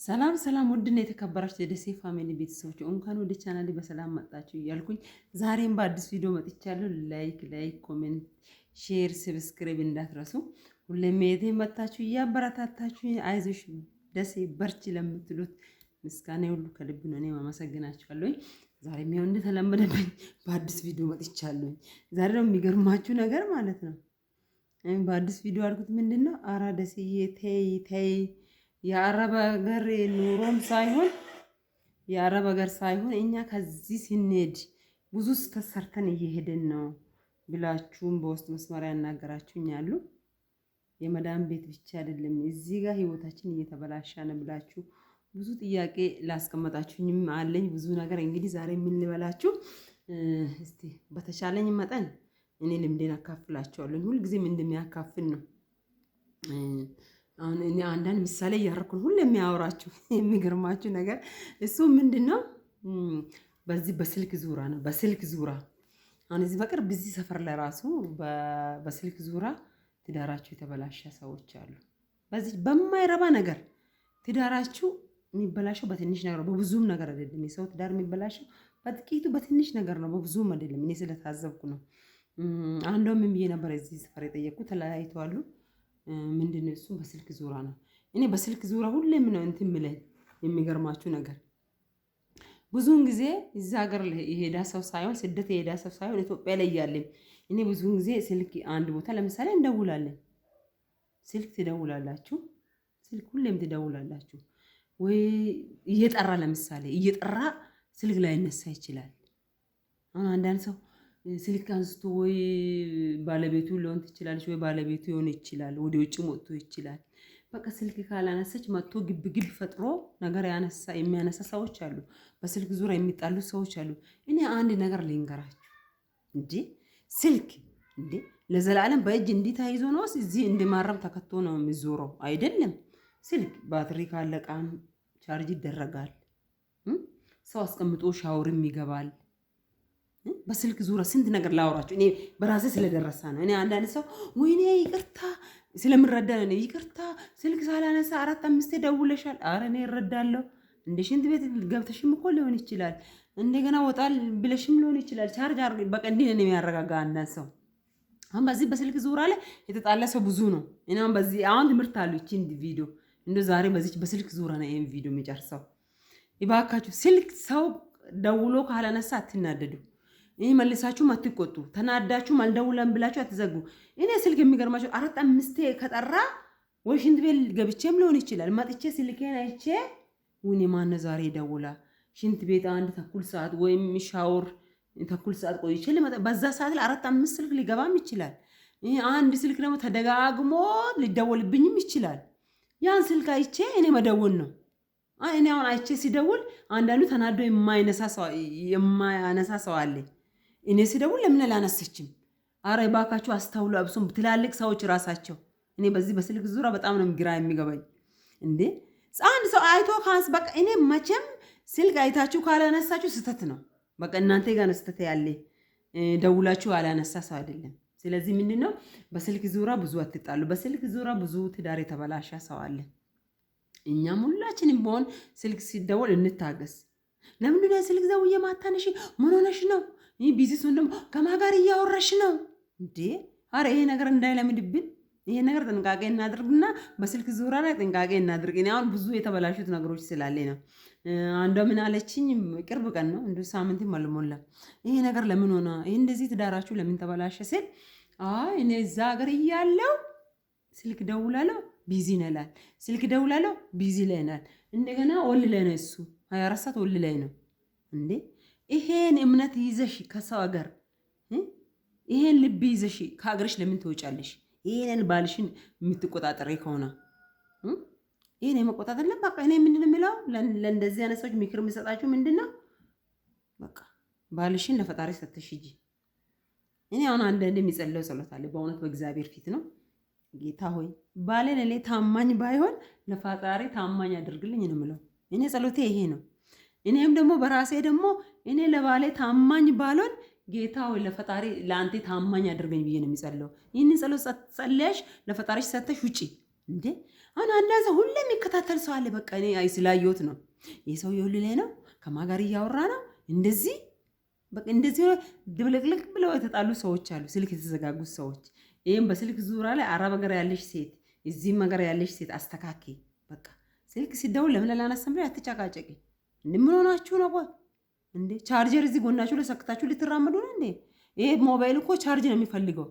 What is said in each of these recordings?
ሰላም ሰላም ውድና የተከበራችሁ የደሴ ፋሚሊ ቤተሰቦች እንኳን ወደ ቻናሌ በሰላም መጣችሁ እያልኩኝ ዛሬም በአዲስ ቪዲዮ መጥቻለሁ። ላይክ ኮሜንት ሼር ሰብስክራይብ እንዳትረሱ። ሁሌም የቴ መጣችሁ እያበረታታችሁ አይዞሽ ደሴ በርቺ ለምትሉት ምስጋና ሁሉ ከልብ ነው። እኔም አመሰግናችኋለሁ። ዛሬም ይኸው እንደተለመደብኝ በአዲስ ቪዲዮ መጥቻለሁ። ዛሬ ደግሞ የሚገርማችሁ ነገር ማለት ነው በአዲስ ቪዲዮ አልኩት ምንድነው አራ ደሴዬ ተይ የአረብ ሀገር ኑሮም ሳይሆን የአረብ ሀገር ሳይሆን እኛ ከዚህ ስንሄድ ብዙ ተሰርተን እየሄድን ነው ብላችሁም በውስጥ መስመር ያናገራችሁኝ አሉ። የመዳም ቤት ብቻ አይደለም እዚህ ጋር ህይወታችን እየተበላሸ ነው ብላችሁ ብዙ ጥያቄ ላስቀመጣችሁኝም አለኝ። ብዙ ነገር እንግዲህ ዛሬ ምን ልበላችሁ እስቲ በተቻለኝ መጠን እኔ ልምዴን አካፍላችኋለሁ። ሁሉ ጊዜም እንደሚያካፍል ነው። አሁን እኔ አንዳንድ ምሳሌ እያደረኩ ሁሉ የሚያወራችሁ የሚገርማችሁ ነገር እሱ ምንድነው በዚህ በስልክ ዙራ ነው። በስልክ ዙራ አሁን እዚህ በቅርብ በዚህ ሰፈር ላይ ራሱ በስልክ ዙራ ትዳራችሁ የተበላሸ ሰዎች አሉ። በዚህ በማይረባ ነገር ትዳራችሁ የሚበላሸው በትንሽ ነገር ነው፣ በብዙም ነገር አይደለም። የሰው ትዳር የሚበላሸው በጥቂቱ በትንሽ ነገር ነው፣ በብዙም አይደለም። እኔ ስለታዘብኩ ነው። አንዷም ምን ብዬ ነበር እዚህ ሰፈር የጠየቅኩት ተለያይተዋል። ምንድነው እሱም በስልክ ዙራ ነው። እኔ በስልክ ዙራ ሁሌም ነው እንትን ምለኝ። የሚገርማችሁ ነገር ብዙውን ጊዜ እዛ ሀገር የሄዳ ሰው ሳይሆን ስደት የሄዳ ሰው ሳይሆን ኢትዮጵያ ላይ ያለን እኔ ብዙውን ጊዜ ስልክ አንድ ቦታ ለምሳሌ እንደውላለን። ስልክ ትደውላላችሁ፣ ስልክ ሁሌም ትደውላላችሁ ወይ እየጠራ ለምሳሌ እየጠራ ስልክ ላይ ይነሳ ይችላል። አሁን አንዳንድ ሰው ስልክ አንስቶ ወይ ባለቤቱ ሊሆን ትችላለች ወይ ባለቤቱ ሊሆን ይችላል፣ ወደ ውጭ ወጥቶ ይችላል። በቃ ስልክ ካላነሳች መጥቶ ግብ ፈጥሮ ነገር የሚያነሳ ሰዎች አሉ። በስልክ ዙሪያ የሚጣሉ ሰዎች አሉ። እኔ አንድ ነገር ልንገራችሁ እንጂ ስልክ እንዴ ለዘላለም በእጅ እንዲህ ተይዞ ነው እዚህ እንደማረም ተከቶ ነው የሚዞረው አይደለም። ስልክ ባትሪ ካለቃም ቻርጅ ይደረጋል። ሰው አስቀምጦ ሻወርም ይገባል። በስልክ ዙሪያ ስንት ነገር ላወራችሁ እኔ በራሴ ስለደረሳ ነው። እኔ አንዳንድ ሰው ወይኔ ይቅርታ ስለምረዳ ነው ይቅርታ ስልክ ሳላነሳ 4-5 ደውለሻል። አረ እኔ እረዳለሁ። እንደ ሽንት ቤት ገብተሽም እኮ ሊሆን ይችላል፣ እንደገና ወጣል ብለሽም ሊሆን ይችላል። ቻርጅ አድርገሽ በቃ እንዲህ ነው የሚያረጋጋ አንዳንድ ሰው። አሁን በዚህ በስልክ ዙሪያ ላይ የተጣላ ሰው ብዙ ነው። እኔ አሁን ትምህርት አለው እቺ ቪዲዮ እንደው ዛሬ በዚህ በስልክ ዙሪያ ነው ይሄን ቪዲዮ የሚጨርሰው። ይባካችሁ ስልክ ሰው ደውሎ ካላነሳ አትናደዱ። እኔ መልሳችሁ አትቆጡ። ተናዳችሁ አልደውለም ብላችሁ አትዘጉ። እኔ ስልክ የሚገርማችሁ 4-5 ከጠራ ወይ ሽንት ቤት ገብቼም ሊሆን ይችላል መጥቼ ስልኬን አይቼ ወኔ ማነው ዛሬ ደውላ ሽንት ቤት 1 ሰዓት ወይም ሻወር ተኩል ሰዓት ቆይቼ ልመጣ በዛ ሰዓት ላይ 4-5 ስልክ ሊገባም ይችላል። አንድ ስልክ ደግሞ ተደጋግሞ ሊደወልብኝም ይችላል። ያን ስልክ አይቼ እኔ መደወል ነው። እኔ አሁን አይቼ ሲደውል አንዳንዱ ተናዶ የማያነሳ ሰው አለ። እኔ ሲደውል ለምን አላነሳችም? አረ ባካችሁ አስተውሉ። አብሶም ትላልቅ ሰዎች ራሳቸው እኔ በዚህ በስልክ ዙሪያ በጣም ነው ግራ የሚገባኝ። እንዴ አንድ ሰው አይቶ ካንስ በቃ እኔ መቼም ስልክ አይታችሁ ካላነሳችሁ ስህተት ነው። በቃ እናንተ ጋር ነው ስህተት ያለ፣ ደውላችሁ አላነሳ ሰው አይደለም። ስለዚህ ምንድነው በስልክ ዙሪያ ብዙ አትጣሉ። በስልክ ዙሪያ ብዙ ትዳር የተበላሸ ሰው አለ። እኛም ሁላችንም ቢሆን ስልክ ሲደወል እንታገስ። ለምንድነው ስልክ ደውዬ ማታነሺ? ምን ሆነሽ ነው? ይህ ቢዚ ሲሆን ደግሞ ከማን ጋር እያወራሽ ነው እንዴ? አረ ይሄ ነገር እንዳይለምድብን ይሄ ነገር ጥንቃቄ እናድርግና በስልክ ዙሪያ ላይ ጥንቃቄ እናድርግ። እኔ አሁን ብዙ የተበላሹት ነገሮች ስላለ ነው። አንዷ ምን አለችኝ፣ ቅርብ ቀን ነው እንደ ሳምንትም አልሞላም፣ ይሄ ነገር ለምን ሆነ ይሄ እንደዚህ ትዳራችሁ ለምን ተበላሸ ስል አይ እኔ እዛ ሀገር እያለሁ ስልክ ደውላለሁ ቢዚ ነላል፣ ስልክ ደውላለሁ ቢዚ ላይ ናል። እንደገና ወል ላይ ነው እሱ 24 ሰዓት ወል ላይ ነው እንዴ። ይሄን እምነት ይዘሽ ከሰው ሀገር ይሄን ልብ ይዘሽ ከሀገርሽ ለምን ትወጫለሽ? ይሄን ባልሽን የምትቆጣጠሪ ከሆነ ይሄን የመቆጣጠር ለበቃ እኔ ምንድነው የሚለው ለእንደዚህ አይነት ሰዎች ምክር የምሰጣችሁ ምንድነው በቃ ባልሽን ለፈጣሪ ሰጥተሽ ሂጂ። እኔ አሁን አንዳንዴ የሚጸልየው ጸሎት አለ በእውነት በእግዚአብሔር ፊት ነው። ጌታ ሆይ ባሌን እኔ ታማኝ ባይሆን ለፈጣሪ ታማኝ አድርግልኝ ነው የምለው። እኔ ጸሎቴ ይሄ ነው። እኔም ደግሞ በራሴ ደግሞ እኔ ለባሌ ታማኝ ባልሆን ጌታ ሆይ ለፈጣሪ ለአንተ ታማኝ አድርገኝ ብዬ ነው የሚጸልየው። ይህንን ጸሎት ጸልያሽ ለፈጣሪሽ ሰጥተሽ ውጪ እንዴ። አሁን አንዳንድ ሰው ሁሌ የሚከታተል ሰው አለ። በቃ እኔ ስላየሁት ነው። ይህ ሰው የሁሉ ላይ ነው፣ ከማን ጋር እያወራ ነው እንደዚህ በቃ እንደዚህ ድብልቅልቅ ብለው የተጣሉ ሰዎች አሉ፣ ስልክ የተዘጋጉት ሰዎች። ይህም በስልክ ዙሪያ ላይ አረብ ሀገር ያለሽ ሴት፣ እዚህም ሀገር ያለሽ ሴት አስተካኪ። በቃ ስልክ ሲደውል ለምን ላላነሳም ላይ አትጨቃጨቂ። እንደምን ሆናችሁ ነው? ቆይ እንዴ ቻርጀር እዚህ ጎናችሁ ላይ ሰክታችሁ ልትራመዱ ነው እንዴ? ይሄ ሞባይል እኮ ቻርጅ ነው የሚፈልገው።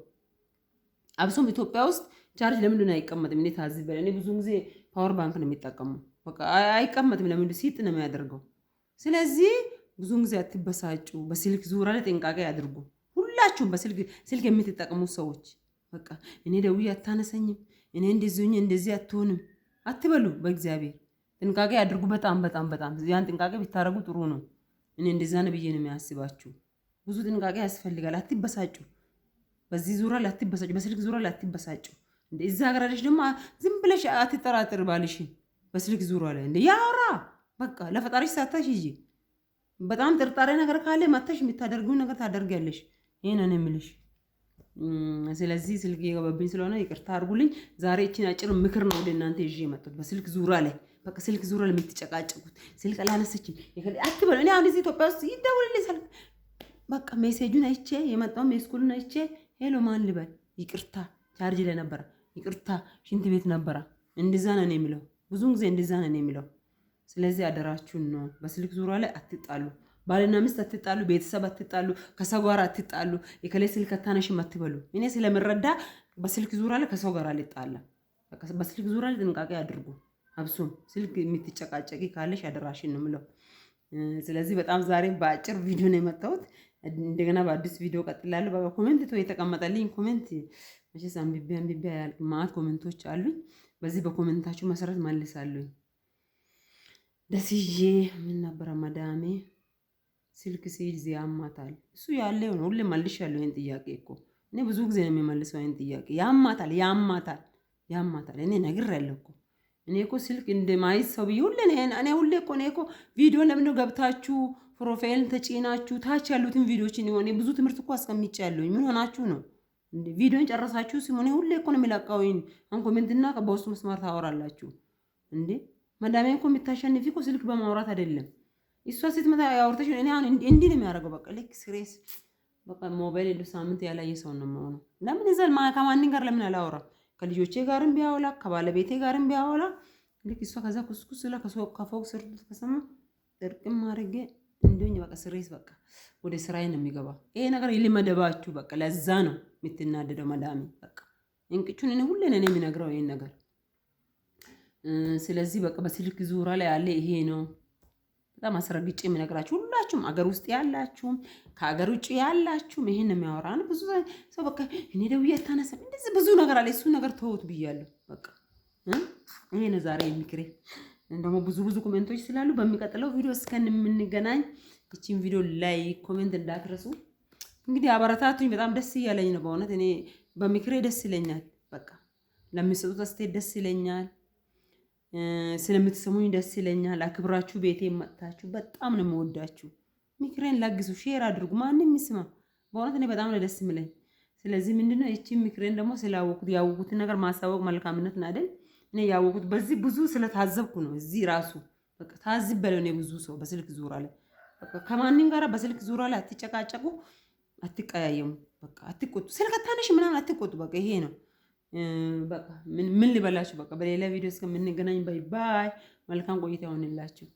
አብሶም ኢትዮጵያ ውስጥ ቻርጅ ለምንድን ነው አይቀመጥም? እኔ ታዝበል። እኔ ብዙ ጊዜ ፓወር ባንክ ነው የሚጠቀሙ። በቃ አይቀመጥም። ለምንድን ሲጥ ነው የሚያደርገው? ስለዚህ ብዙን ጊዜ አትበሳጩ። በስልክ ዙሪያ ላይ ጥንቃቄ አድርጉ። ሁላችሁም በስልክ የምትጠቀሙ ሰዎች በቃ እኔ ደውዬ አታነሰኝም፣ እኔ እንደዚህ አትሆንም አትበሉ። በእግዚአብሔር ጥንቃቄ አድርጉ። በጣም በጣም በጣም ያን ጥንቃቄ ብታረጉ ጥሩ ነው። እኔ እንደዛ ነው ብዬ ነው የሚያስባችሁ። ብዙ ጥንቃቄ ያስፈልጋል። አትበሳጩ። በዚህ ዙሪያ ላይ አትበሳጩ። በስልክ ዙሪያ ላይ አትበሳጩ። እንደ እዛ ሀገር አለሽ ደግሞ ዝም ብለሽ አትጠራጥር ባልሽን በስልክ ዙሪያ ላይ እንደ ያወራ በቃ ለፈጣሪሽ ሳታሽ ይጂ በጣም ጥርጣሬ ነገር ካለ መተሽ የምታደርጊውን ነገር ታደርጊያለሽ። ይሄን ነው የምልሽ። ስለዚህ ስልክ እየገባብኝ ስለሆነ ይቅርታ አድርጉልኝ። ዛሬ እቺን አጭር ምክር ነው ወደ እናንተ ይዤ የመጣሁት በስልክ ዙሪያ ላይ። በቃ ስልክ ዙሪያ ላይ የምትጨቃጨቁት ስልክ አላነሰችም አትበሉ። እኔ አሁን እዚህ ኢትዮጵያ ውስጥ ይደውልልኝ ስልክ በቃ ሜሴጁን አይቼ የመጣው ሜስኩልን አይቼ ሄሎ ማን ልበል? ይቅርታ ቻርጅ ላይ ነበረ፣ ይቅርታ ሽንት ቤት ነበረ። እንደዛ ነው የሚለው ብዙውን ጊዜ እንደዛ ነው የሚለው። ስለዚህ አደራችሁን ነው በስልክ ዙሪያ ላይ አትጣሉ። ባልና ሚስት አትጣሉ፣ ቤተሰብ አትጣሉ፣ ከሰው ጋር አትጣሉ። የከለ ስልክ አታነሽም አትበሉ። እኔ ስለምረዳ በስልክ ዙሪያ ላይ ከሰው ጋር አልጣላም። በስልክ ዙሪያ ላይ ጥንቃቄ አድርጉ። አብሱም ስልክ የምትጨቃጨቂ ካለሽ አደራሽን ነው የምለው። ስለዚህ በጣም ዛሬ በአጭር ቪዲዮ ነው የመጣሁት። እንደገና በአዲስ ቪዲዮ ቀጥላለሁ። በኮሜንት የተቀመጠልኝ ኮሜንት መቼስ አንብቤ አያልቅም። ማት ኮሜንቶች አሉኝ። በዚህ በኮሜንታችሁ መሰረት መልሳለሁኝ። ደስዬ ምን ነበረ መዳሜ ስልክ ሲይዝ ያማታል። እሱ ያለው ነው። ሁሌ መልሻለሁ ይሄን ጥያቄ እኮ እኔ ብዙ ጊዜ ነው የሚመልሰው ይሄን ጥያቄ። ያማታል። እኔ ነግሬያለሁ እኮ እኔ እኮ ስልክ እንደማይዝ ሰው ብዬ ሁሌ እኮ ቪዲዮ ለምን ነው ገብታችሁ ፕሮፋይልን ተጭናችሁ ታች ያሉትን ቪዲዮችን ይሆን ብዙ ትምህርት እኮ አስቀምጫለሁ። ምን ሆናችሁ ነው እንዴ? ቪዲዮን ጨረሳችሁ ሲሆን ሁሌ እኮ ነው የሚለቀው። አሁን ኮሜንትና በውስጥ መስመር ታወራላችሁ እንዴ? መዳሜ እኮ የምታሸንፊ እኮ ስልክ በማውራት አይደለም። እሷ ስትመጣ ያወርተሽ እኔ አሁን እንዲህ ነው የሚያደርገው። በቃ ልክ ስሬስ በቃ ሞባይል እንደ ሳምንት ያላየ ሰው ነው የማሆነው። ለምን ይዘል ከማንም ጋር ለምን አላወራ? ከልጆቼ ጋርም ቢያወላ ከባለቤቴ ጋርም ቢያወላ ልክ እሷ ከዛ ኩስኩስ ስለ ከፎቅ ስር ተሰማ ጥርቅም ማድረግ እንደኝ በቃ ስሬስ በቃ ወደ ስራዬ ነው የሚገባ። ይሄ ነገር ይልመደባችሁ። በቃ ለዛ ነው የምትናደደው መዳሜ። በቃ እንቅጩን እኔ ሁሌ ነኝ የሚነግረው ይሄን ነገር። ስለዚህ በቃ በስልክ ዙሪያ ላይ ያለ ይሄ ነው። በጣም አስረግጬ የምነግራችሁ ሁላችሁም አገር ውስጥ ያላችሁም ከአገር ውጭ ያላችሁም ይሄን ነው የሚያወራ ነው። ብዙ ሰው በቃ እኔ ደውዬ አታነሳም እንደዚህ ብዙ ነገር አለ። እሱ ነገር ተውት ብያለሁ። በቃ ይሄ ነው ዛሬ የሚክሬ። ደግሞ ብዙ ኮሜንቶች ስላሉ በሚቀጥለው ቪዲዮ እስከምንገናኝ እቺን ቪዲዮ ላይ ኮሜንት እንዳትረሱ። እንግዲህ አበረታቱኝ። በጣም ደስ እያለኝ ነው በእውነት። እኔ በሚክሬ ደስ ይለኛል። በቃ ለምትሰጡት አስተያየት ደስ ይለኛል። ስለምትሰሙኝ ደስ ይለኛል። አክብራችሁ ቤቴ መጣችሁ። በጣም ነው የምወዳችሁ። ሚክሬን ላግዙ፣ ሼር አድርጉ። ማንም ይስማ። በእውነት እኔ በጣም ነው ደስ የሚለኝ። ስለዚህ ምንድነው እቺ ሚክሬን ደግሞ ስላወቁት ያወቁትን ነገር ማሳወቅ መልካምነት ነው አይደል? እኔ ያወቁት በዚህ ብዙ ስለታዘብኩ ነው። እዚህ ራሱ በቃ ታዝበለው ነው ብዙ ሰው በስልክ ዙሪያ ላይ በቃ ከማንም ጋር በስልክ ዙሪያ ላይ አትጨቃጨቁ፣ አትቀያየሙ፣ በቃ አትቆጡ። ስልክ አታነሽ ምናምን አትቆጡ። በቃ ይሄ ነው። በቃ ምን ልበላችሁ። በቃ በሌላ ቪዲዮ እስከምንገናኝ ባይ ባይ። መልካም ቆይታ ይሆንላችሁ።